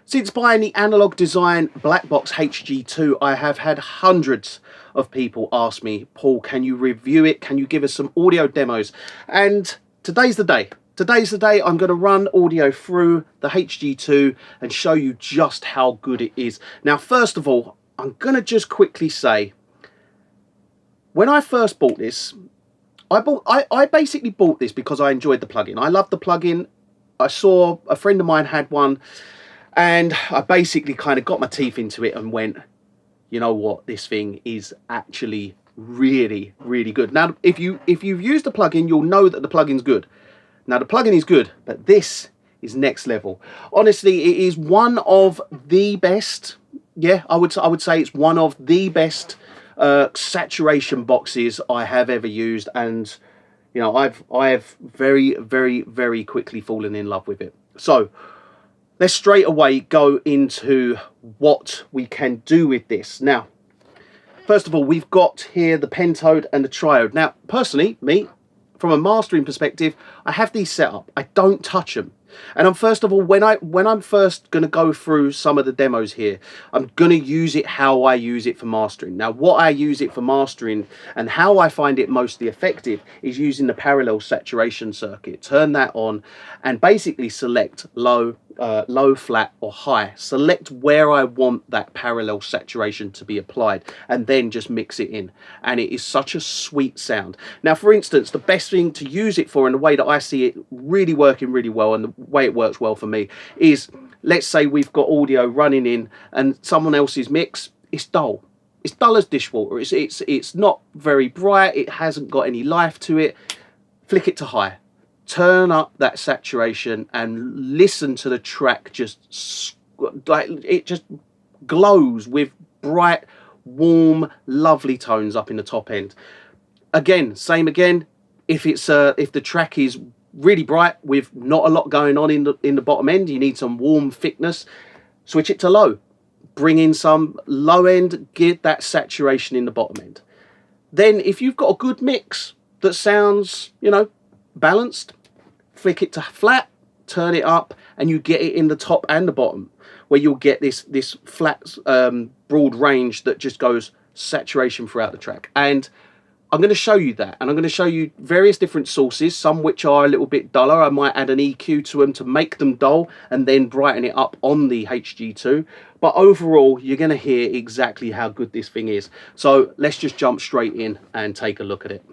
Since buying the Analog Design Blackbox HG-2, I have had hundreds of people ask me, Paul, can you review it? Can you give us some audio demos? And today's the day. Today's the day I'm going to run audio through the HG-2 and show you just how good it is. Now, first of all, I'm going to just quickly say, when I first bought this, I basically bought this because I enjoyed the plugin. I loved the plugin. I saw a friend of mine had one, and I basically kind of got my teeth into it and went, you know what, this thing is actually really, really good. Now, if you've used the plugin, you'll know that the plugin's good. Now, the plugin is good, but this is next level. Honestly, it is one of the best. Yeah, I would say it's one of the best saturation boxes I have ever used, and you know, I have very, very, very quickly fallen in love with it. So let's straight away go into what we can do with this. Now, first of all, we've got here the pentode and the triode. Now, personally, from a mastering perspective, I have these set up. I don't touch them. And first of all, when I'm first going to go through some of the demos here, I'm going to use it how I use it for mastering. Now, what I use it for mastering and how I find it mostly effective is using the parallel saturation circuit. Turn that on and basically select low, flat or high. Select where I want that parallel saturation to be applied and then just mix it in. And it is such a sweet sound. Now, for instance, the best thing to use it for, and the way that I see it really working really well and the way it works well for me, is let's say we've got audio running in and someone else's mix is dull. It's dull as dishwater. It's not very bright. It hasn't got any life to it. Flick it to high. Turn up that saturation and listen to the track. Just like it just glows with bright, warm, lovely tones up in the top end. Again, same again. If the track is really bright with not a lot going on in the bottom end, you need some warm thickness, switch it to low. Bring in some low end, get that saturation in the bottom end. Then if you've got a good mix that sounds, you know, balanced, flick it to flat, turn it up, and you get it in the top and the bottom, where you'll get this flat, broad range that just goes saturation throughout the track. And I'm going to show you that, and I'm going to show you various different sources, some which are a little bit duller. I might add an EQ to them to make them dull and then brighten it up on the HG-2. But overall, you're going to hear exactly how good this thing is. So let's just jump straight in and take a look at it.